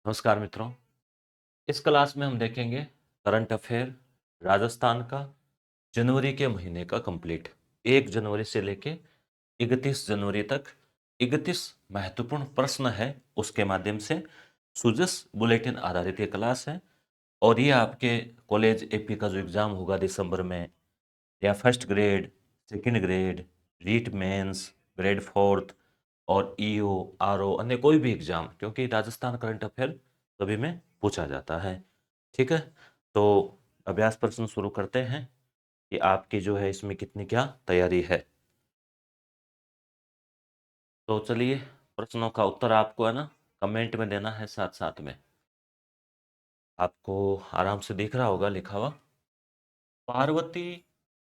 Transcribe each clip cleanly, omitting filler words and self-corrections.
नमस्कार मित्रों। इस क्लास में हम देखेंगे करंट अफेयर राजस्थान का जनवरी के महीने का कंप्लीट 1 जनवरी से लेके 31 जनवरी तक 31 महत्वपूर्ण प्रश्न है उसके माध्यम से सुजस बुलेटिन आधारित ये क्लास है। और ये आपके कॉलेज एपी का जो एग्ज़ाम होगा दिसंबर में या first grade, second grade, REET mains, grade fourth और ईओ, आरओ अन्य कोई भी एग्ज़ाम, क्योंकि राजस्थान करंट अफेयर सभी में पूछा जाता है। ठीक है? तो अभ्यास प्रश्न शुरू करते हैं कि आपकी जो है इसमें कितनी क्या तैयारी है। तो चलिए, प्रश्नों का उत्तर आपको है ना कमेंट में देना है साथ-साथ में। आपको आराम से दिख रहा होगा लिखा हुआ। पार्वती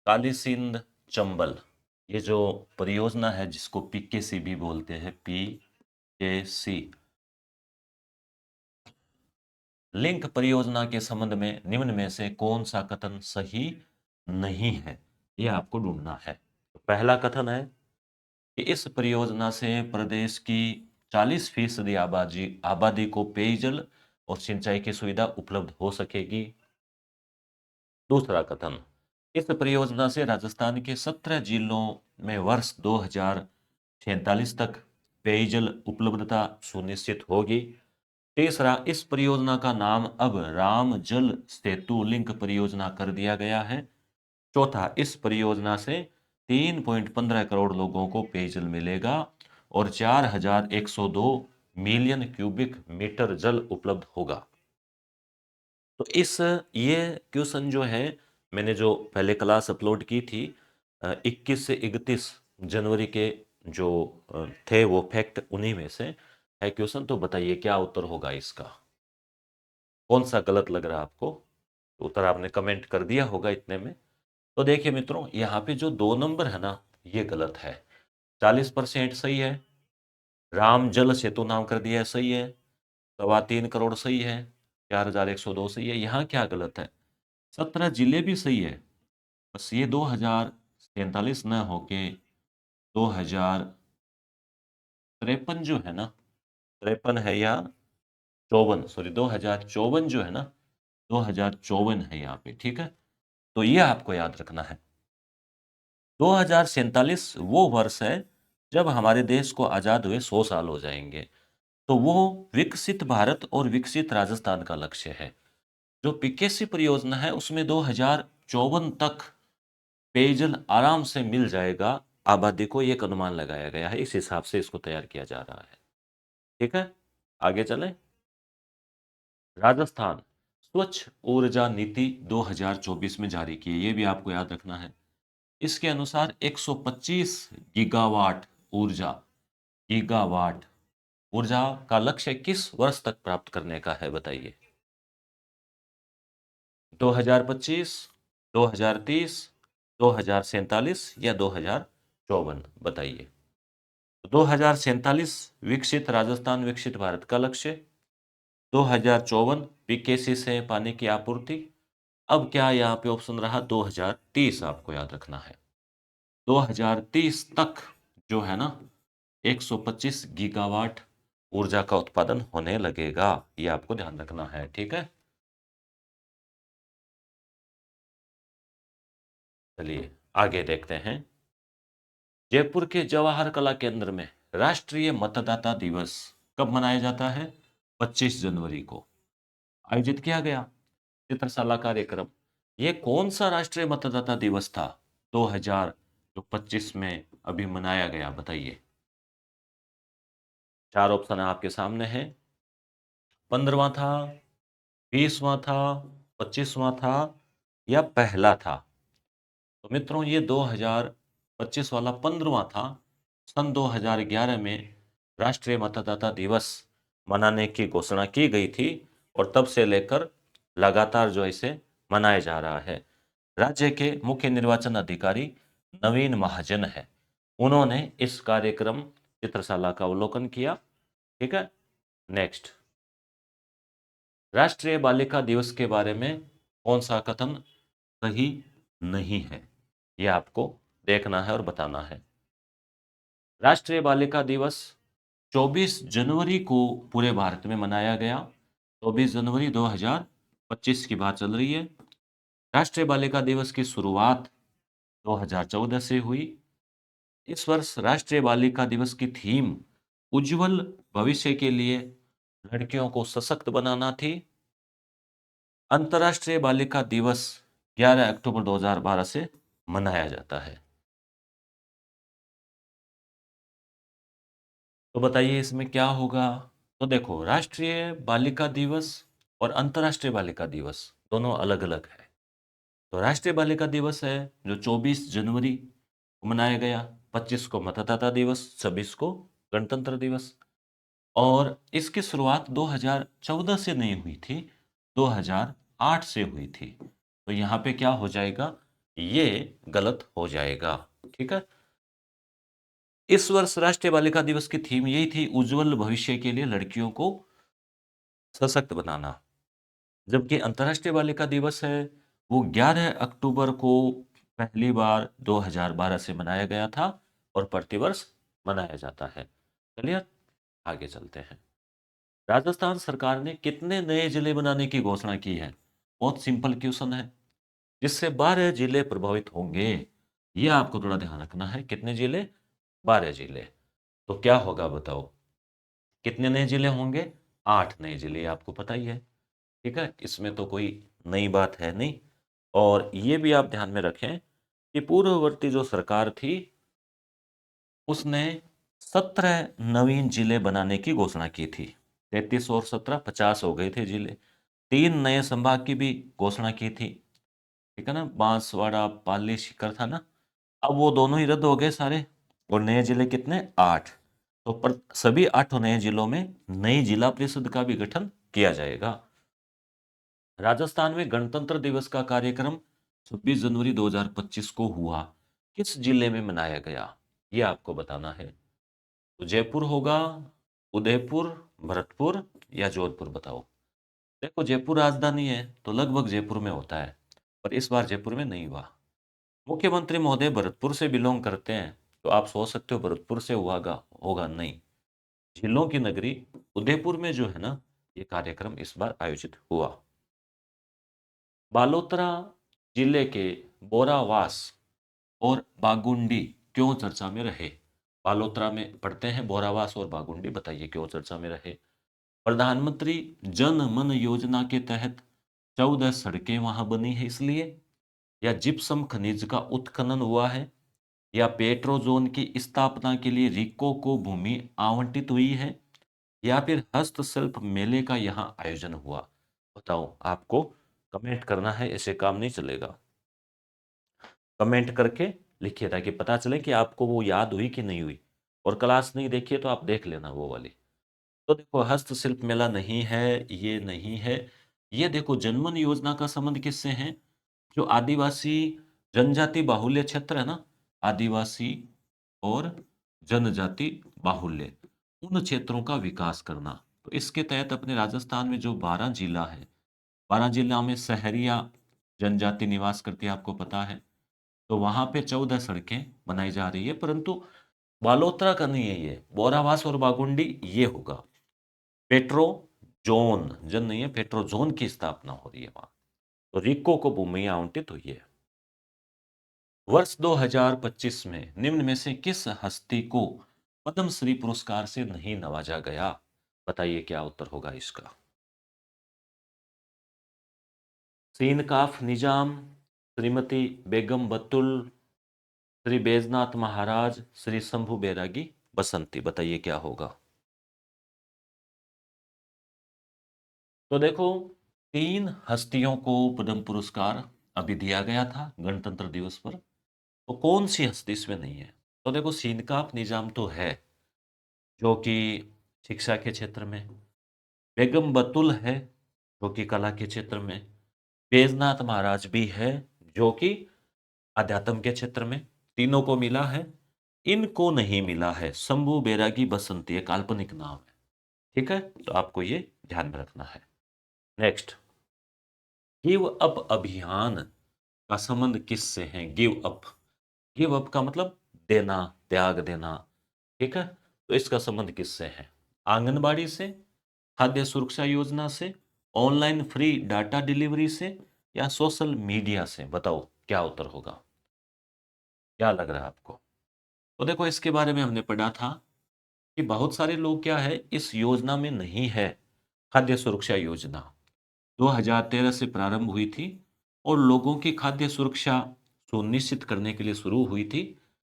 कालीसिंध चंबल, ये जो परियोजना है जिसको पीकेसी भी बोलते हैं, पीकेसी लिंक परियोजना के संबंध में निम्न में से कौन सा कथन सही नहीं है, ये आपको ढूंढना है। तो पहला कथन है कि इस परियोजना से प्रदेश की 40% आबादी आबादी को पेयजल और सिंचाई की सुविधा उपलब्ध हो सकेगी। दूसरा कथन, इस परियोजना से राजस्थान के 17 जिलों में वर्ष 2046 तक पेयजल उपलब्धता सुनिश्चित होगी। तीसरा, इस परियोजना का नाम अब राम जल सेतु लिंक परियोजना कर दिया गया है। चौथा, इस परियोजना से 3.15 करोड़ लोगों को पेयजल मिलेगा और 4102 मिलियन क्यूबिक मीटर जल उपलब्ध होगा। तो ये क्वेश्चन जो है, मैंने जो पहले क्लास अपलोड की थी 21 से 31 जनवरी के जो थे वो फैक्ट उन्हीं में से है क्वेश्चन। तो बताइए क्या उत्तर होगा इसका, कौन सा गलत लग रहा है आपको। तो उत्तर आपने कमेंट कर दिया होगा इतने में। तो देखिए मित्रों, यहाँ पे जो 2 नंबर है ना ये गलत है। 40% सही है, राम जल सेतु नाम कर दिया है, सही है। 3.25 करोड़ सही है, 4102 सही है। यहाँ क्या गलत है, 17 जिले भी सही है, बस ये 2047 न होके 2053 जो है ना, 53 है या 54, सॉरी 2054 जो है ना, 2054 है यहाँ पे। ठीक है, तो ये आपको याद रखना है। 2047 वो वर्ष है जब हमारे देश को आज़ाद हुए 100 साल हो जाएंगे। तो वो विकसित भारत और विकसित राजस्थान का लक्ष्य है। जो पीकेसी परियोजना है उसमें 2054 तक पेयजल आराम से मिल जाएगा आबादी को, ये एक अनुमान लगाया गया है। इस हिसाब से इसको तैयार किया जा रहा है। ठीक है, आगे चलें। राजस्थान स्वच्छ ऊर्जा नीति 2024 में जारी की है, ये भी आपको याद रखना है। इसके अनुसार 125 गीगावाट ऊर्जा गीगावाट ऊर्जा का लक्ष्य किस वर्ष तक प्राप्त करने का है, बताइए। 2025, 2030, 2047 या 2054, बताइए। 2047 विकसित राजस्थान विकसित भारत का लक्ष्य, 2054 पीकेसी से पानी की आपूर्ति। अब क्या यहाँ पे ऑप्शन रहा, 2030 आपको याद रखना है। 2030 तक जो है ना 125 गीगावाट ऊर्जा का उत्पादन होने लगेगा, ये आपको ध्यान रखना है। ठीक है, चलिए आगे देखते हैं। जयपुर के जवाहर कला केंद्र में राष्ट्रीय मतदाता दिवस कब मनाया जाता है? 25 जनवरी को आयोजित किया गया चित्रशाला कार्यक्रम। ये कौन सा राष्ट्रीय मतदाता दिवस था 2025 में अभी मनाया गया, बताइए। चार ऑप्शन आपके सामने हैं। 15वां था, 20वां था, 25वां था या पहला था। तो मित्रों ये 2025 वाला 15वां था। सन 2011 में राष्ट्रीय मतदाता दिवस मनाने की घोषणा की गई थी और तब से लेकर लगातार जो इसे मनाया जा रहा है। राज्य के मुख्य निर्वाचन अधिकारी नवीन महाजन है, उन्होंने इस कार्यक्रम चित्रशाला का अवलोकन किया। ठीक है, नेक्स्ट। राष्ट्रीय बालिका दिवस के बारे में कौन सा कथन सही नहीं है, यह आपको देखना है और बताना है। राष्ट्रीय बालिका दिवस 24 जनवरी को पूरे भारत में मनाया गया। 24 जनवरी 2025 की बात चल रही है। राष्ट्रीय बालिका दिवस की शुरुआत 2014 से हुई। इस वर्ष राष्ट्रीय बालिका दिवस की थीम उज्जवल भविष्य के लिए लड़कियों को सशक्त बनाना थी। अंतर्राष्ट्रीय बालिका दिवस 11 अक्टूबर 2012 से मनाया जाता है। तो बताइए इसमें क्या होगा? तो देखो, राष्ट्रीय बालिका दिवस और अंतर्राष्ट्रीय बालिका दिवस दोनों अलग-अलग है। तो राष्ट्रीय बालिका दिवस है जो 24 जनवरी को मनाया गया, 25 को मतदाता दिवस, 26 को गणतंत्र दिवस। और इसकी शुरुआत 2014 से नहीं हुई थी, 2008 से हुई थी। तो यहाँ पे क्या हो जाएगा? ये गलत हो जाएगा, ठीक है? इस वर्ष राष्ट्रीय बालिका दिवस की थीम यही थी, उज्जवल भविष्य के लिए लड़कियों को सशक्त बनाना। जबकि अंतर्राष्ट्रीय बालिका दिवस है, वो 11 अक्टूबर को पहली बार 2012 से मनाया गया था और प्रतिवर्ष मनाया जाता है। चलिए आगे चलते हैं। राजस्थान सरकार ने कितने नए जिले बनाने की घोषणा की है? बहुत सिंपल क्वेश्चन है। जिससे 12 जिले प्रभावित होंगे। ये आपको थोड़ा ध्यान रखना है। कितने जिले? 12 जिले। तो क्या होगा बताओ? कितने नए जिले होंगे? 8 नए जिले, आपको पता ही है। ठीक है, इसमें तो कोई नई बात है नहीं। और ये भी आप ध्यान में रखें कि पूर्ववर्ती जो सरकार थी उसने 17 नवीन जिले बनाने की घोषणा की थी। 33 और 17 50 हो गए थे जिले। 3 नए संभाग की भी घोषणा की थी। ठीक है ना, बांसवाड़ा पाली सीकर था ना। अब वो दोनों ही रद्द हो गए सारे। और नए जिले कितने? 8। तो पर सभी 8 नए जिलों में नई जिला परिषद का भी गठन किया जाएगा। राजस्थान में गणतंत्र दिवस का कार्यक्रम 26 जनवरी 2025 को हुआ। किस जिले में मनाया गया? ये आपको बताना है। तो जयपुर होगा, उदयपुर, भरतपुर या जोधपुर, बताओ। देखो, जयपुर राजधानी है तो लगभग जयपुर में होता है, पर इस बार जयपुर में नहीं हुआ। मुख्यमंत्री महोदय भरतपुर से बिलोंग करते हैं, तो आप सोच सकते हो भरतपुर से हुआगा, होगा नहीं। झीलों की नगरी उदयपुर में जो है ना, ये कार्यक्रम इस बार आयोजित हुआ। बालोतरा जिले के बोरावास और बागुंडी क्यों चर्चा में रहे? बालोतरा में पढ़ते हैं बोरावास और बागुंडी, बताइए क्यों चर्चा में रहे? प्रधानमंत्री जन मन योजना के तहत 14 सड़कें वहां बनी है इसलिए, या जिप्सम खनिज का उत्खनन हुआ है, या पेट्रोजोन की स्थापना के लिए रिको को भूमि आवंटित हुई है, या फिर हस्तशिल्प मेले का यहां आयोजन हुआ? बताओ, आपको कमेंट करना है, ऐसे काम नहीं चलेगा। कमेंट करके लिखिए ताकि पता चले कि आपको वो याद हुई कि नहीं हुई। और क्लास नहीं देखी है तो आप देख लेना वो वाली। तो देखो, हस्तशिल्प मेला नहीं है, ये नहीं है। ये देखो, जनमन योजना का संबंध किससे है? जो आदिवासी जनजाति बाहुल्य क्षेत्र है ना, आदिवासी और जनजाति बाहुल्य, उन क्षेत्रों का विकास करना। तो इसके तहत अपने राजस्थान में जो 12 जिला है, 12 जिला में शहरिया जनजाति निवास करती है, आपको पता है। तो वहां पे 14 सड़कें बनाई जा रही है, परंतु बालोतरा का नहीं है, ये बोरावास और बागुंडी ये होगा। पेट्रो जोन, जन नहीं है, पेट्रो जोन की स्थापना हो रही है वहां। तो रिको को भूमि आवंटित हुई है। वर्ष 2025 में निम्न में से किस हस्ती को पद्म श्री पुरस्कार से नहीं नवाजा गया? बताइए क्या उत्तर होगा इसका? सीनकाफ निजाम, श्रीमती बेगम बतुल, श्री बैजनाथ महाराज, श्री शंभू बैरागी बसंती, बताइए क्या होगा? तो देखो, 3 हस्तियों को पद्म पुरस्कार अभी दिया गया था गणतंत्र दिवस पर। तो कौन सी हस्ती इसमें नहीं है? तो देखो, सीनकाफ निजाम तो है, जो कि शिक्षा के क्षेत्र में। बेगम बतुल है, जो कि कला के क्षेत्र में। बैजनाथ महाराज भी है, जो कि अध्यात्म के क्षेत्र में। तीनों को मिला है। इनको नहीं मिला है शंभू बैरागी बसंती, एक काल्पनिक नाम है। ठीक है, तो आपको ये ध्यान में रखना है। नेक्स्ट, गिव अप अभियान का संबंध किससे है? गिव अप, गिव अप का मतलब देना, त्याग देना। ठीक है, तो इसका संबंध किससे है? आंगनबाड़ी से, खाद्य सुरक्षा योजना से, ऑनलाइन फ्री डाटा डिलीवरी से या सोशल मीडिया से? बताओ क्या उत्तर होगा, क्या लग रहा है आपको? तो देखो इसके बारे में हमने पढ़ा था कि बहुत सारे लोग क्या है इस योजना में नहीं है। खाद्य सुरक्षा योजना 2013 से प्रारंभ हुई थी और लोगों की खाद्य सुरक्षा सुनिश्चित करने के लिए शुरू हुई थी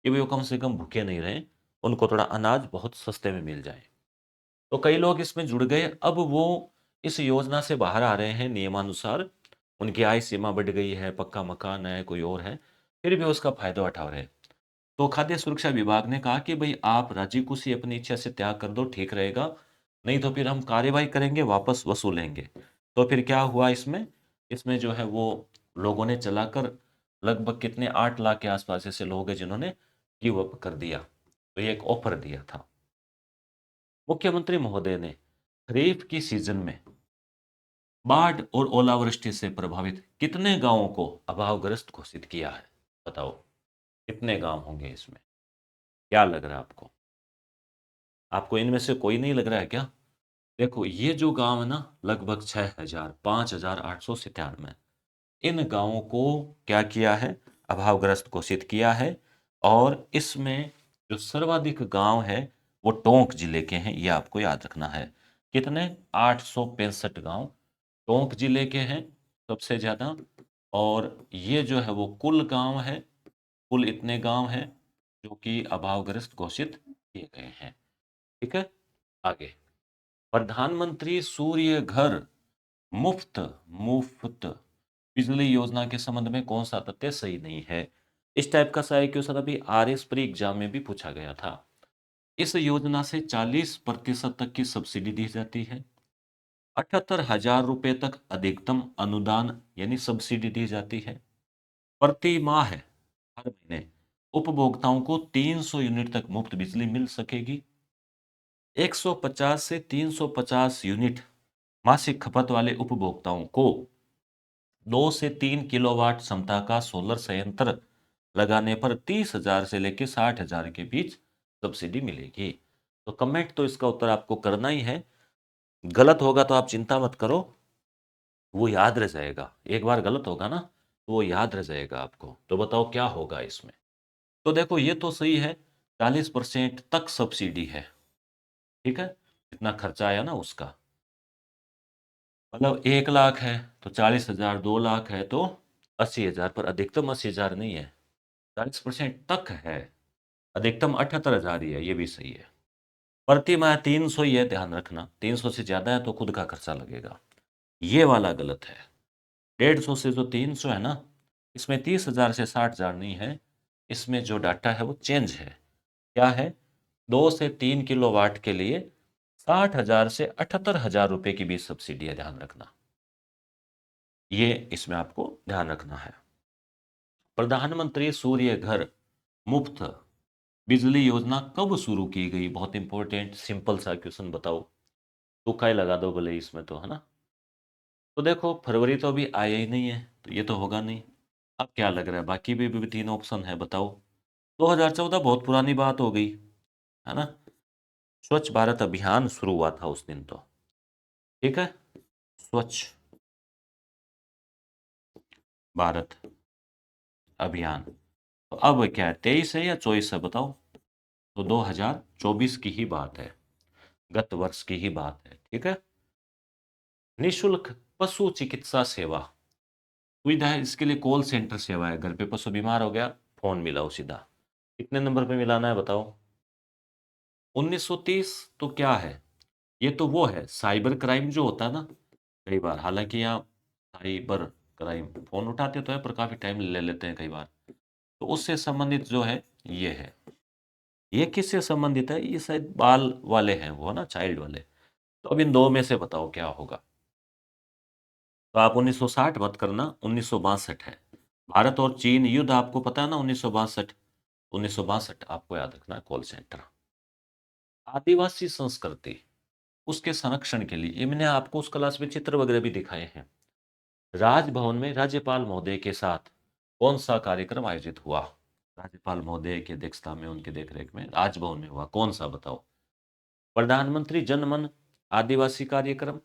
कि वे कम से कम भूखे नहीं रहें, उनको थोड़ा अनाज बहुत सस्ते में मिल जाए। तो कई लोग इसमें जुड़ गए, अब वो इस योजना से बाहर आ रहे हैं नियमानुसार, उनकी आय सीमा बढ़ गई है, पक्का मकान है, कोई और है, फिर भी उसका फायदा उठा रहे हैं। तो खाद्य सुरक्षा विभाग ने कहा कि भई आप राजी खुशी अपनी इच्छा से त्याग कर दो, ठीक रहेगा, नहीं तो फिर हम कार्रवाई करेंगे, वापस वसूलेंगे। तो फिर क्या हुआ इसमें? इसमें जो है वो लोगों ने चलाकर लगभग कितने 8 लाख के आस-पास ऐसे लोग हैं जिन्होंने गिव अप कर दिया। तो ये एक ऑफ़र दिया था। मुख्यमंत्री महोदय ने खरीफ की सीज़न में बाढ़ और ओलावृष्टि से प्रभावित कितने गाँवों को अभावग्रस्त घोषित किया है? बताओ, कितने गाँव होंगे इसमें? क्या लग रहा है आपको? आपको इनमें से कोई नहीं लग रहा है क्या? देखो ये जो गाँव है ना लगभग 6000 5897 इन गाँवों को क्या किया है? अभावग्रस्त घोषित किया है और इसमें जो सर्वाधिक गाँव है वो टोंक जिले के हैं, ये आपको याद रखना है। कितने? 865 गाँव टोंक जिले के हैं सबसे ज़्यादा और ये जो है वो कुल गाँव है, कुल इतने गाँव हैं जो कि अभावग्रस्त घोषित किए गए हैं। ठीक है? आगे प्रधानमंत्री सूर्य घर मुफ्त मुफ्त बिजली योजना के संबंध में कौन सा तथ्य सही नहीं है? इस टाइप का सा है क्वेश्चन अभी आरएस प्री एग्जाम में भी पूछा गया था। इस योजना से 40% तक की सब्सिडी दी जाती है। 78,000 रुपए तक अधिकतम अनुदान यानी सब्सिडी दी जाती है। प्रति माह हर महीने उपभोक्ताओं को 300 यूनिट तक मुफ्त बिजली मिल सकेगी। 150 से 350 यूनिट मासिक खपत वाले उपभोक्ताओं को 2 से 3 किलोवाट क्षमता का सोलर संयंत्र लगाने पर 30,000 से लेकर 60,000 के बीच सब्सिडी मिलेगी। तो कमेंट तो इसका उत्तर आपको करना ही है। गलत होगा तो आप चिंता मत करो, वो याद रह जाएगा। एक बार गलत होगा ना, तो वो याद रह जाएगा आपको। तो बताओ क्या होगा इसमें? तो देखो ये तो सही है, 40% तक सब्सिडी है, ठीक है? इतना खर्चा आया ना उसका। मतलब 1 लाख है तो 40,000, 2 लाख है तो 80,000 पर अधिकतम 80,000 नहीं है, 40% तक है। अधिकतम 78,000 ही है, ये भी सही है। प्रति माह 300 ही है, ध्यान रखना। 300 से ज़्यादा है तो खुद का खर्चा लगेगा। ये वाला गलत है। 150 से जो 300 है ना, इसमें 30,000 से 60,000 नहीं है। इसमें जो डाटा है वो चेंज है। क्या है? 2 से 3 किलोवाट के लिए 60,000 से 78,000 रुपए की बीच सब्सिडी है, ध्यान रखना। ये इसमें आपको ध्यान रखना है। प्रधानमंत्री सूर्य घर मुफ्त बिजली योजना कब शुरू की गई? बहुत इंपॉर्टेंट सिंपल सा क्वेश्चन बताओ। तुक्का ही लगा दो भले इसमें तो, है ना? तो देखो फरवरी तो अभी आया ही नहीं है, तो ये तो होगा नहीं। अब क्या लग रहा है? बाकी भी 3 ऑप्शन है, बताओ। 2014 बहुत पुरानी बात हो गई, है ना? स्वच्छ भारत अभियान शुरू हुआ था उस दिन तो, ठीक है? स्वच्छ भारत अभियान। तो अब क्या है, 23 है या 24 है बताओ? तो 2024 की ही बात है, गत वर्ष की ही बात है, ठीक है? निशुल्क पशु चिकित्सा सेवा सुविधा है, इसके लिए कॉल सेंटर सेवा है। घर पे पशु बीमार हो गया, फोन मिलाओ सीधा। कितने नंबर पे मिलाना है बताओ? 1930 तो क्या है? ये तो वो है साइबर क्राइम जो होता है ना, कई बार। हालांकि यहाँ साइबर क्राइम फोन उठाते तो है पर काफी टाइम ले लेते हैं कई बार, तो उससे संबंधित जो है ये है। ये किससे संबंधित है? ये शायद बाल वाले हैं वो, ना चाइल्ड वाले। तो अब इन दो में से बताओ क्या होगा? तो आप 1960 मत करना, 1962 है। भारत और चीन युद्ध आपको पता है ना, 1962। 1962 आपको याद रखना है, कॉल सेंटर। आदिवासी संस्कृति उसके संरक्षण के लिए, ये मैंने आपको उस क्लास में चित्र वगैरह भी दिखाए हैं। राजभवन में राज्यपाल महोदय के साथ कौन सा कार्यक्रम आयोजित हुआ? राज्यपाल महोदय की अध्यक्षता में, उनके देखरेख में राजभवन में हुआ, कौन सा बताओ? प्रधानमंत्री जनमन आदिवासी कार्यक्रम,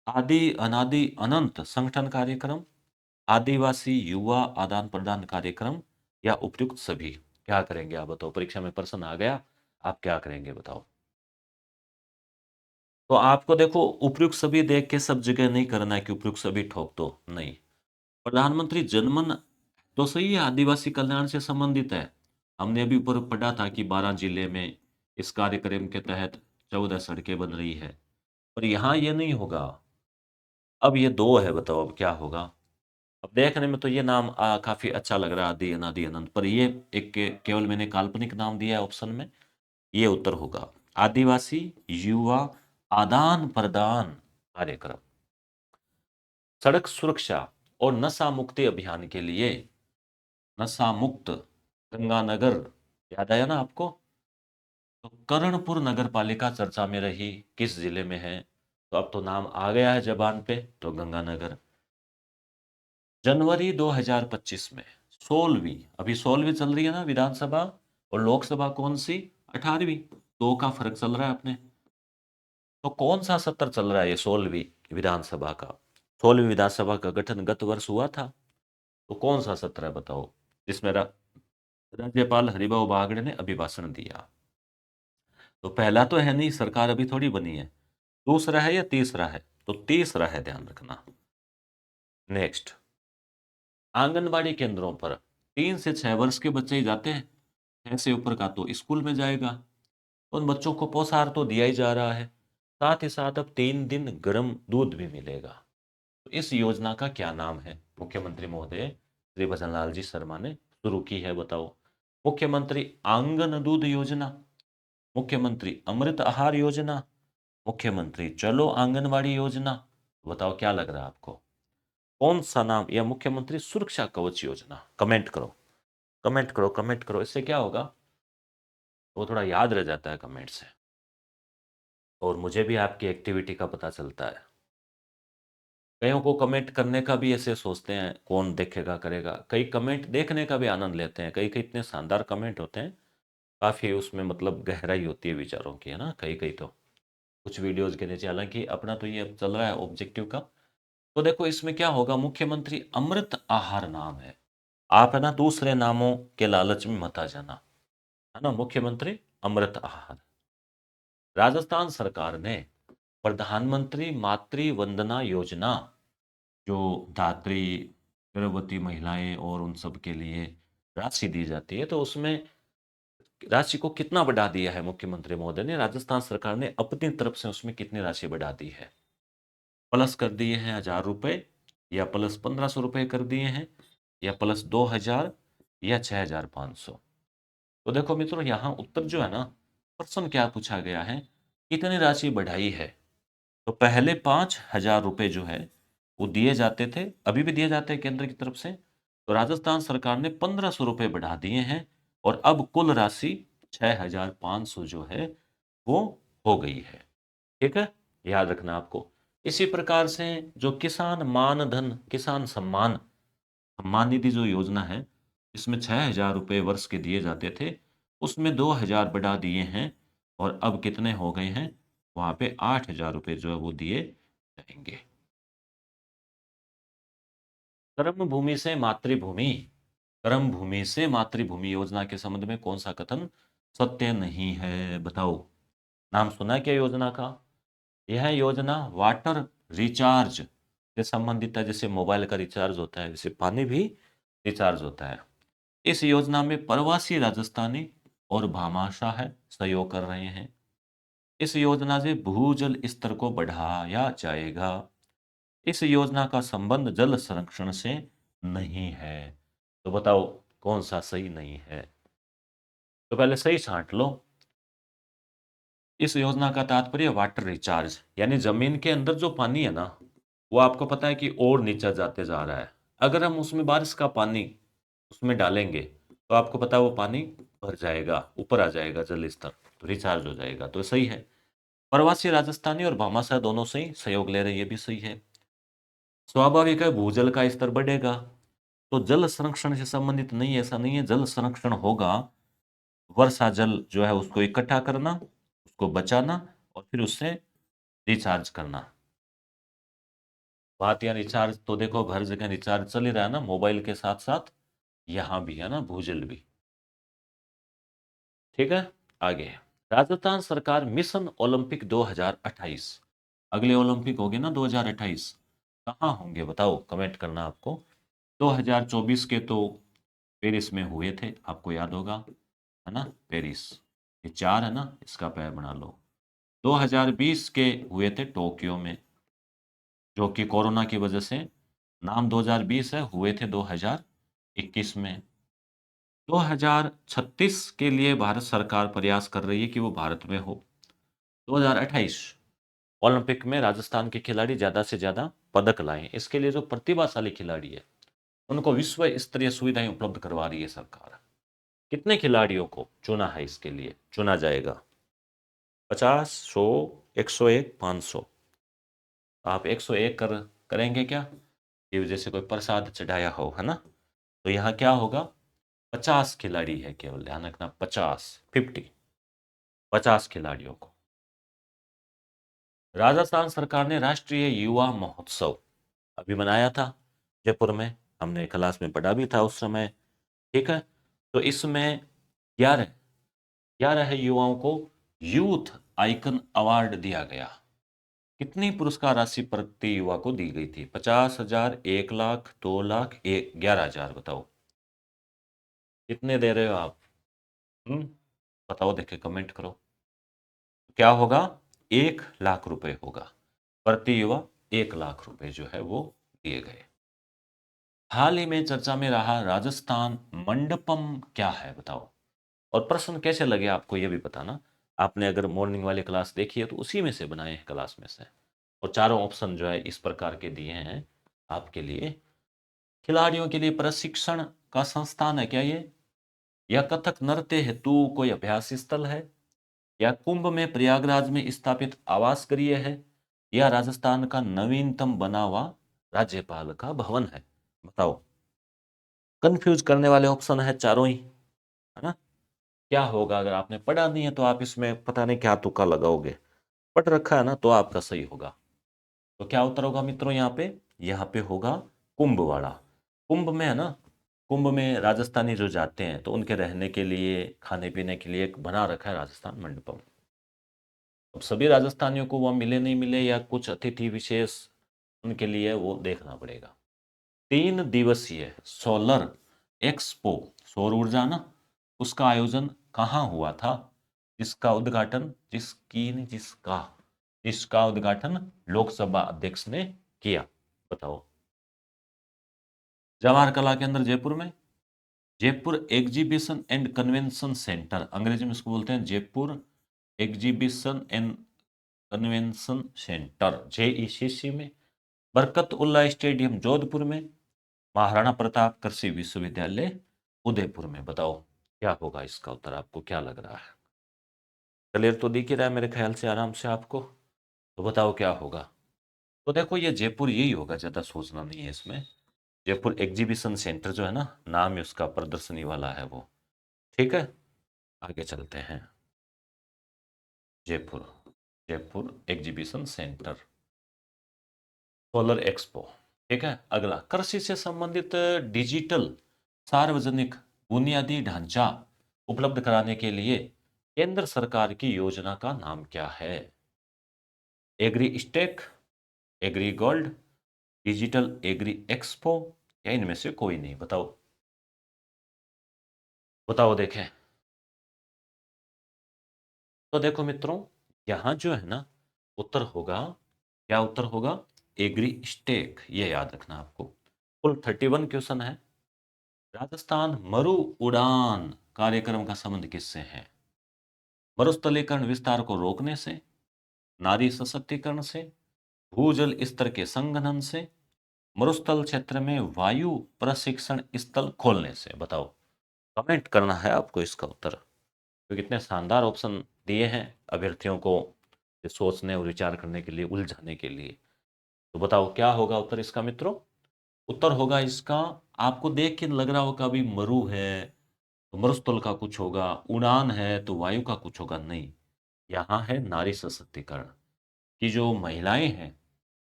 आदि अनादि अनंत संगठन कार्यक्रम, आदिवासी युवा आदान प्रदान कार्यक्रम या उपयुक्त सभी। क्या करेंगे आप बताओ, परीक्षा में प्रश्न आ गया, आप क्या करेंगे बताओ। तो आपको देखो उपयुक्त सभी देख के सब जगह नहीं करना है कि उपयुक्त सभी ठोक दो, नहीं। प्रधानमंत्री जनमन तो सही है, आदिवासी कल्याण से संबंधित है। हमने अभी ऊपर पढ़ा था कि 12 जिले में इस कार्यक्रम के तहत 14 सड़कें बन रही है, पर यहाँ ये नहीं होगा। अब ये 2 है, बताओ अब क्या होगा। अब देखने में तो ये नाम काफी अच्छा लग रहा है, आदि अनादि अनंत, पर ये एक केवल मैंने काल्पनिक नाम दिया है ऑप्शन में। ये उत्तर होगा आदिवासी युवा आदान प्रदान कार्यक्रम। सड़क सुरक्षा और नशा मुक्ति अभियान के लिए नशा मुक्त गंगानगर याद आया ना आपको। तो कर्णपुर नगर पालिका चर्चा में रही, किस जिले में है। तो अब तो नाम आ गया है जबान पे, तो गंगानगर। जनवरी 2025 में 16वीं, अभी 16वीं चल रही है ना विधानसभा, और लोकसभा कौन सी, 18वीं। 2 का फर्क चल रहा है अपने। तो कौन सा सत्र चल रहा है ये 16वीं विधानसभा का। 16वीं विधानसभा का गठन गत वर्ष हुआ था, तो कौन सा सत्र है बताओ, जिसमें राज्यपाल हरिभाऊ बागड़े ने अभिभाषण दिया। तो पहला तो है नहीं, सरकार अभी थोड़ी बनी है। दूसरा है या तीसरा है, तो तीसरा है, ध्यान रखना। नेक्स्ट, आंगनबाड़ी केंद्रों पर 3 से 6 वर्ष के बच्चे ही जाते हैं, 6 से ऊपर का तो स्कूल में जाएगा। उन बच्चों को पोषाहार तो दिया ही जा रहा है, साथ ही साथ अब 3 दिन गर्म दूध भी मिलेगा। तो इस योजना का क्या नाम है, मुख्यमंत्री महोदय श्री भजनलाल जी शर्मा ने शुरू की है, बताओ। मुख्यमंत्री आंगन दूध योजना, मुख्यमंत्री अमृत आहार योजना, मुख्यमंत्री चलो आंगनबाड़ी योजना। बताओ क्या लग रहा है आपको, कौन सा नाम, या मुख्यमंत्री सुरक्षा कवच योजना। कमेंट करो, कमेंट करो, कमेंट करो, इससे क्या होगा, वो थोड़ा याद रह जाता है कमेंट से, और मुझे भी आपकी एक्टिविटी का पता चलता है। कईयों को कमेंट करने का भी ऐसे सोचते हैं कौन देखेगा करेगा, कई कमेंट देखने का भी आनंद लेते हैं, कई कई इतने शानदार कमेंट होते हैं, काफ़ी उसमें मतलब गहराई होती है विचारों की, है ना, कई कई तो कुछ वीडियोज़ के नीचे। हालाँकि अपना तो ये अब चल रहा है ऑब्जेक्टिव का। तो देखो इसमें क्या होगा, मुख्यमंत्री अमृत आहार नाम है। आप है ना दूसरे नामों के लालच में मत आ जाना, है ना। मुख्यमंत्री अमृत आहार। राजस्थान सरकार ने प्रधानमंत्री मातृ वंदना योजना, जो धात्री गर्भवती महिलाएं और उन सब के लिए राशि दी जाती है, तो उसमें राशि को कितना बढ़ा दिया है मुख्यमंत्री महोदय ने, राजस्थान सरकार ने अपनी तरफ से उसमें कितनी राशि बढ़ा दी है। प्लस कर दिए हैं 1000 रुपए, या प्लस 1500 रुपए कर दिए हैं, या प्लस 2000, या 6500। तो देखो मित्रों यहाँ उत्तर जो है ना, प्रश्न क्या पूछा गया है, कितनी राशि बढ़ाई है। तो पहले 5000 रुपए जो है वो दिए जाते थे, अभी भी दिए जाते हैं केंद्र की तरफ से। तो राजस्थान सरकार ने 1500 रुपए बढ़ा दिए हैं, और अब कुल राशि 6500 जो है वो हो गई है। ठीक है, याद रखना आपको। इसी प्रकार से जो किसान मान धन किसान सम्मान सम्मान निधि जो योजना है, इसमें 6000 रुपए वर्ष के दिए जाते थे, उसमें 2000 बढ़ा दिए हैं, और अब कितने हो गए हैं, वहां पे 8000 रुपए जो है वो दिए जाएंगे। कर्म भूमि से मातृभूमि, कर्म भूमि से मातृभूमि योजना के संबंध में कौन सा कथन सत्य नहीं है, बताओ। नाम सुना है क्या योजना का। यह योजना वाटर रिचार्ज से संबंधित है, जैसे मोबाइल का रिचार्ज होता है वैसे पानी भी रिचार्ज होता है। इस योजना में प्रवासी राजस्थानी और भामाशाह सहयोग कर रहे हैं। इस योजना से भूजल स्तर को बढ़ाया जाएगा। इस योजना का संबंध जल संरक्षण से नहीं है। तो बताओ कौन सा सही नहीं है। तो पहले सही छांट लो। इस योजना का तात्पर्य वाटर रिचार्ज, यानी जमीन के अंदर जो पानी है ना, वो आपको पता है कि और नीचे जाते जा रहा है। अगर हम उसमें बारिश का पानी उसमें डालेंगे, तो आपको पता है वो पानी भर जाएगा, ऊपर आ जाएगा जल स्तर, तो रिचार्ज हो जाएगा, तो सही है। प्रवासी राजस्थानी और भामाशाह दोनों सही सहयोग ले रहे हैं, ये भी सही है। स्वाभाविक है भूजल का स्तर बढ़ेगा, तो जल संरक्षण से संबंधित नहीं, ऐसा नहीं है। जल संरक्षण होगा, वर्षा जल जो है उसको इकट्ठा करना, उसको बचाना, और फिर उससे रिचार्ज करना। बात यहाँ रिचार्ज तो देखो, अब हर जगह रिचार्ज चल ही रहा है ना, मोबाइल के साथ साथ यहाँ भी है ना, भूजल भी। ठीक है, आगे। राजस्थान सरकार मिशन ओलंपिक 2028, अगले ओलंपिक होंगे ना 2028, कहाँ होंगे बताओ, कमेंट करना आपको। 2024 के तो पेरिस में हुए थे, आपको याद होगा, है ना, पेरिस, ये चार है ना, इसका पैर बना लो। 2020 के हुए थे टोक्यो में, जो कि कोरोना की वजह से नाम 2020 है, हुए थे 2021 में। 2036 के लिए भारत सरकार प्रयास कर रही है कि वो भारत में हो। 2028 ओलंपिक में राजस्थान के खिलाड़ी ज्यादा से ज्यादा पदक लाएं, इसके लिए जो प्रतिभाशाली खिलाड़ी है उनको विश्व स्तरीय सुविधाएं उपलब्ध करवा रही है सरकार। कितने खिलाड़ियों को चुना है इसके लिए, चुना जाएगा? 50, 100, 101, 500। आप 101 करेंगे क्या, कि जैसे कोई प्रसाद चढ़ाया हो, है ना? तो यहाँ क्या होगा, 50 खिलाड़ी है केवल, ध्यान रखना, 50 खिलाड़ियों को। राजस्थान सरकार ने राष्ट्रीय युवा महोत्सव अभी मनाया था जयपुर में, हमने क्लास में पढ़ा भी था उस समय। ठीक है, तो इसमें 11 11 युवाओं को यूथ आइकन अवार्ड दिया गया। कितनी पुरस्कार राशि प्रति युवा को दी गई थी? 50,000, 1 लाख, 2 लाख, 11,000, बताओ कितने दे रहे हो आप? हम्म, बताओ, देखे कमेंट करो। क्या होगा, 1 लाख रुपए होगा प्रति युवा, 1 लाख रुपए जो है वो दिए गए। हाल ही में चर्चा में रहा राजस्थान मंडपम क्या है, बताओ। और प्रश्न कैसे लगे आपको ये भी बताना। आपने अगर मॉर्निंग वाली क्लास देखी है तो उसी में से बनाए हैं, क्लास में से। और चारों ऑप्शन जो है इस प्रकार के दिए हैं आपके लिए। खिलाड़ियों के लिए प्रशिक्षण का संस्थान है क्या ये, या कथक नृत्य हेतु कोई अभ्यास स्थल है, या कुंभ में प्रयागराज में स्थापित आवास गृह है, या राजस्थान का नवीनतम बना हुआ राज्यपाल का भवन है, बताओ। कंफ्यूज करने वाले ऑप्शन है चारों ही, है ना? क्या होगा, अगर आपने पढ़ा नहीं है तो आप इसमें पता नहीं क्या तुक्का लगाओगे, पढ़ रखा है ना तो आपका सही होगा। तो क्या उत्तर होगा मित्रों यहाँ पे होगा कुंभ वाला। कुंभ में है ना, कुंभ में राजस्थानी जो जाते हैं तो उनके रहने के लिए, खाने पीने के लिए एक बना रखा है राजस्थान मंडपम। अब सभी राजस्थानियों को वह मिले नहीं मिले, या कुछ अतिथि विशेष उनके लिए वो देखना पड़ेगा। 3 दिवसीय सोलर एक्सपो, सौर ऊर्जा ना, उसका आयोजन कहाँ हुआ था? जिसका उद्घाटन जिसकी ने जिसका जिसका उद्घाटन लोकसभा अध्यक्ष ने किया, बताओ। जवाहर कला केंद्र जयपुर में, Jaipur exhibition and convention centre, अंग्रेजी में इसको बोलते हैं Jaipur exhibition and convention centre, JECC में, बरकत उल्ला स्टेडियम जोधपुर में, महाराणा प्रताप कृषि विश्वविद्यालय उदयपुर में, बताओ क्या होगा इसका उत्तर, आपको क्या लग रहा है? क्लियर तो दिख ही रहा है मेरे ख्याल से आराम से आपको, तो बताओ क्या होगा। तो देखो ये जयपुर यही होगा, ज़्यादा सोचना नहीं है इसमें। जयपुर एग्जीबिशन सेंटर जो है ना, नाम है उसका, प्रदर्शनी वाला है वो। ठीक है, आगे चलते हैं। Jaipur Jaipur exhibition centre, solar expo. ठीक है, अगला, कृषि से संबंधित डिजिटल सार्वजनिक बुनियादी ढांचा उपलब्ध कराने के लिए केंद्र सरकार की योजना का नाम क्या है? Agri stack, agri gold, digital agri expo, या इनमें से कोई नहीं, बताओ। बताओ देखें। तो देखो मित्रों, यहां जो है ना, उत्तर होगा, क्या उत्तर होगा? एग्री स्टेक, ये याद रखना आपको। कुल 31 क्वेश्चन है। राजस्थान मरु उड़ान कार्यक्रम का संबंध किससे है? मरुस्थलीकरण विस्तार को रोकने से, नारी सशक्तिकरण से, भूजल स्तर के संघनन से, मरुस्थल क्षेत्र में वायु प्रशिक्षण स्थल खोलने से, बताओ। कमेंट करना है आपको इसका उत्तर। तो कितने शानदार ऑप्शन दिए हैं अभ्यर्थियों को सोचने और विचार करने के लिए, उलझाने के लिए। तो बताओ क्या होगा उत्तर इसका मित्रों? उत्तर होगा इसका, आपको देख के लग रहा होगा अभी मरु है तो मरुस्थल का कुछ होगा, उड़ान है तो वायु का कुछ होगा, नहीं। यहाँ है नारी सशक्तिकरण, कि जो महिलाएं हैं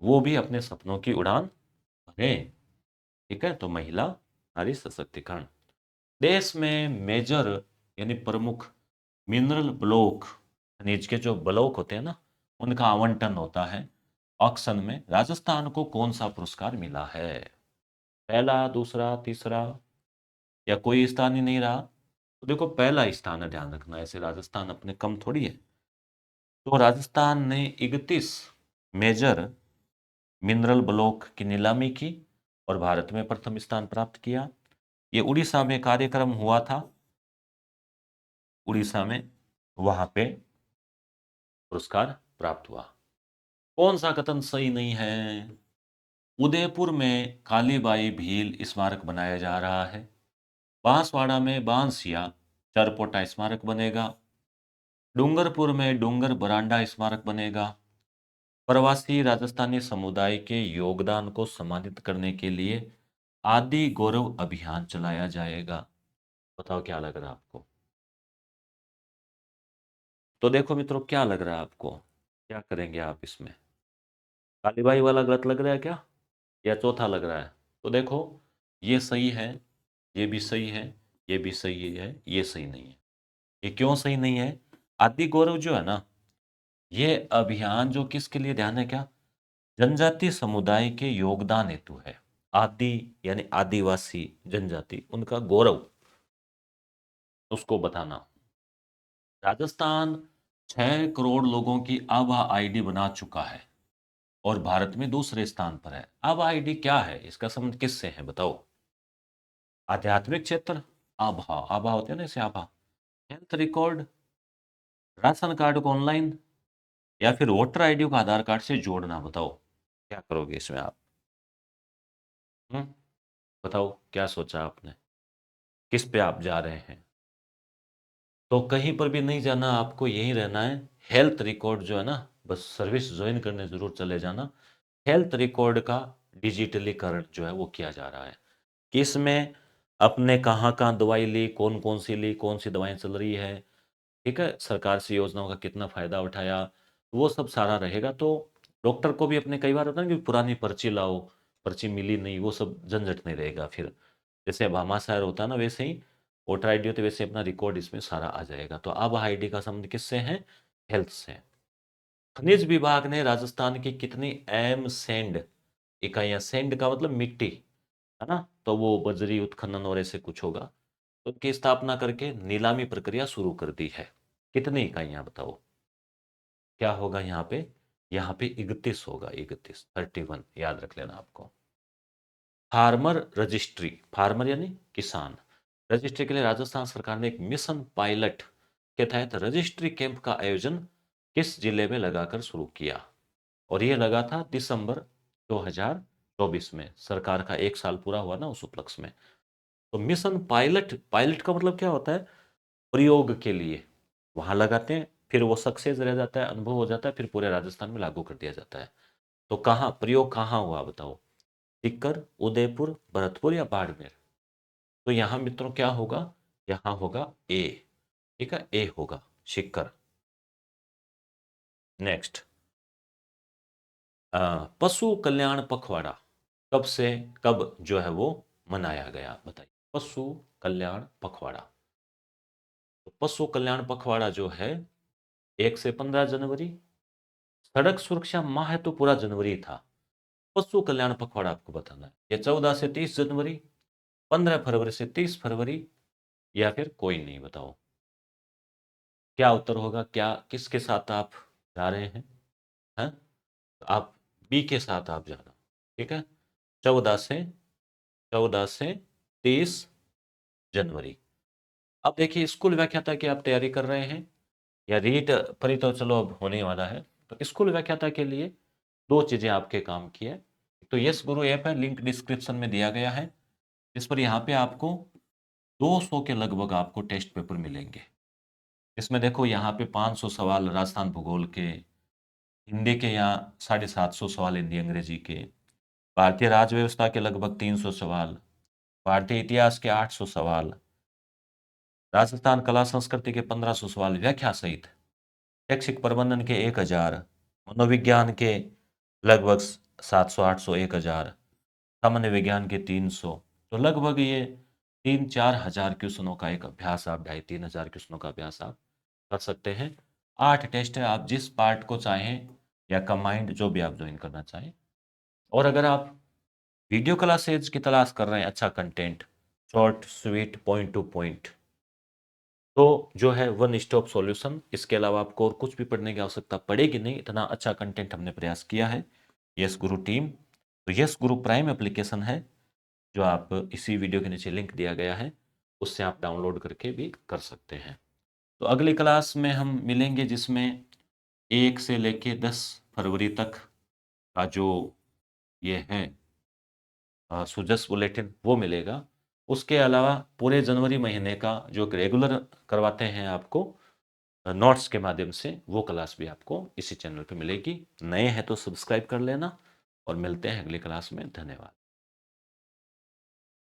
वो भी अपने सपनों की उड़ान भरे। ठीक है, तो महिला नारी सशक्तिकरण। देश में मेजर यानी प्रमुख मिनरल ब्लॉक, खनिज के जो ब्लॉक होते हैं ना, उनका आवंटन होता है। ऑक्शन में राजस्थान को कौन सा पुरस्कार मिला है? पहला, दूसरा, तीसरा, या कोई स्थान ही नहीं रहा? तो देखो, पहला स्थान है, ध्यान रखना, ऐसे राजस्थान अपने कम थोड़ी है। तो राजस्थान ने 31 मेजर मिनरल ब्लॉक की नीलामी की और भारत में प्रथम स्थान प्राप्त किया। ये उड़ीसा में कार्यक्रम हुआ था, उड़ीसा में, वहां पे पुरस्कार प्राप्त हुआ। कौन सा कथन सही नहीं है? उदयपुर में कालीबाई भील स्मारक बनाया जा रहा है। बांसवाड़ा में बांसिया चरपोटा स्मारक बनेगा। डूंगरपुर में डूंगर बरांडा स्मारक बनेगा। प्रवासी राजस्थानी समुदाय के योगदान को सम्मानित करने के लिए आदि गौरव अभियान चलाया जाएगा। बताओ क्या लग रहा है आपको? तो देखो मित्रों, क्या लग रहा है आपको? क्या करेंगे आप इसमें? कालीबाई वाला गलत लग रहा है क्या, या चौथा लग रहा है? तो देखो, ये सही है, ये भी सही है, ये भी सही है, ये सही नहीं है। ये क्यों सही नहीं है? आदि गौरव जो है ना, ये अभियान जो किसके लिए, ध्यान है क्या? जनजातीय समुदाय के योगदान हेतु है। आदि यानी आदिवासी जनजाति, उनका गौरव, उसको बताना। राजस्थान 6 करोड़ लोगों की आभा आईडी बना चुका है और भारत में दूसरे स्थान पर है। आभा आईडी क्या है, इसका संबंध किससे है बताओ? आध्यात्मिक क्षेत्र, आभा, आभा होते हैं ना, इसे आभा। हेल्थ रिकॉर्ड, राशन कार्ड को ऑनलाइन, या फिर वोटर आईडी को आधार कार्ड से जोड़ना। बताओ क्या करोगे इसमें आप? हम्म बताओ क्या सोचा आपने, किस पे आप जा रहे हैं? तो कहीं पर भी नहीं जाना, आपको यहीं रहना है। हेल्थ रिकॉर्ड जो है ना, बस सर्विस ज्वाइन करने जरूर चले जाना। हेल्थ रिकॉर्ड का डिजिटलीकरण जो है वो किया जा रहा है कि इसमें अपने कहाँ कहाँ दवाई ली, कौन कौन सी ली, कौन सी दवाएं चल रही है, ठीक है, सरकार से योजनाओं का कितना फायदा उठाया, वो सब सारा रहेगा। तो डॉक्टर को भी अपने, कई बार होता है ना कि पुरानी पर्ची लाओ, पर्ची मिली नहीं, वो सब झंझट नहीं रहेगा फिर। जैसे अब हमारा होता है ना, वैसे ही वोटर आईडी होती है, वैसे अपना रिकॉर्ड इसमें सारा आ जाएगा। तो अब आईडी का संबंध किससे है? हेल्थ से। खनिज विभाग ने राजस्थान की कितनी एम सैंड इकाइयां, सैंड का मतलब मिट्टी है ना, तो वो बजरी उत्खनन और ऐसे कुछ होगा, तो उनकी स्थापना करके नीलामी प्रक्रिया शुरू कर दी है। कितनी इकाइयां बताओ? क्या होगा यहाँ पे? यहाँ पे 31 होगा, 31, 31 याद रख लेना आपको। फार्मर रजिस्ट्री, फार्मर यानी किसान, रजिस्ट्री के लिए राजस्थान सरकार ने एक मिशन पायलट के तहत रजिस्ट्री कैंप का आयोजन किस जिले में लगाकर शुरू किया? और ये लगा था दिसंबर 2024 में, सरकार का 1 साल पूरा हुआ ना उस उपलक्ष्य में। तो मिशन पायलट, पायलट का मतलब क्या होता है? प्रयोग के लिए वहां लगाते हैं, फिर वो सक्सेस रह जाता है, अनुभव हो जाता है, फिर पूरे राजस्थान में लागू कर दिया जाता है। तो कहाँ प्रयोग, कहाँ हुआ बताओ? सीकर, उदयपुर, भरतपुर या बाड़मेर? तो यहाँ मित्रों क्या होगा? यहाँ होगा ए। ठीक है, ए होगा, सीकर। नेक्स्ट, पशु कल्याण पखवाड़ा कब से कब जो है वो मनाया गया, बताइए? पशु कल्याण पखवाड़ा, तो पशु कल्याण पखवाड़ा जो है 1 से 15 जनवरी। सड़क सुरक्षा माह तो पूरा जनवरी था। पशु कल्याण पखवाड़ा आपको बताना है, ये 14 से 30 जनवरी, 15 फरवरी से 30 फरवरी, या फिर कोई नहीं? बताओ क्या उत्तर होगा, क्या किसके साथ आप जा रहे हैं? तो आप बी के साथ आप जाना। ठीक है, 14 से 30 जनवरी। अब देखिए, स्कूल व्याख्याता की आप तैयारी कर रहे हैं या रीट पर ही, तो चलो अब होने वाला है। तो स्कूल व्याख्याता के लिए 2 चीजें आपके काम की है। तो यस गुरु ऐप है, लिंक डिस्क्रिप्शन में दिया गया है। इस पर यहाँ पे आपको 200 के लगभग आपको टेस्ट पेपर मिलेंगे। इसमें देखो, यहाँ पे 500 सवाल राजस्थान भूगोल के, हिंदी के यहाँ 750 सवाल, हिंदी अंग्रेजी के, भारतीय राज्य व्यवस्था के लगभग 300 सवाल, भारतीय इतिहास के 800 सवाल, राजस्थान कला संस्कृति के 1500 सवाल व्याख्या सहित, शैक्षिक प्रबंधन के 1000, मनोविज्ञान के लगभग 700, 800, 1000, सामान्य विज्ञान के 300, तो लगभग ये 3-4 हज़ार क्वेश्चनों का एक अभ्यास आप 2,500-3 हज़ार क्वेश्चनों का अभ्यास आप कर सकते हैं। 8 टेस्ट है, आप जिस पार्ट को चाहें या कंबाइंड जो भी आप ज्वाइन करना चाहें। और अगर आप वीडियो क्लासेज की तलाश कर रहे हैं, अच्छा content, short, sweet, point two point, तो जो है वन स्टॉप सॉल्यूशन, इसके अलावा आपको और कुछ भी पढ़ने की आवश्यकता पड़ेगी नहीं, इतना अच्छा कंटेंट हमने प्रयास किया है। यस गुरु टीम, तो यस गुरु प्राइम एप्लीकेशन है, जो आप इसी वीडियो के नीचे लिंक दिया गया है, उससे आप डाउनलोड करके भी कर सकते हैं। तो अगली क्लास में हम मिलेंगे, जिसमें 1 से लेके 10 फरवरी तक का जो ये है सुजस बुलेटिन वो मिलेगा। उसके अलावा पूरे जनवरी महीने का जो रेगुलर करवाते हैं आपको नोट्स के माध्यम से, वो क्लास भी आपको इसी चैनल पे मिलेगी। नए हैं तो सब्सक्राइब कर लेना, और मिलते हैं अगली क्लास में। धन्यवाद।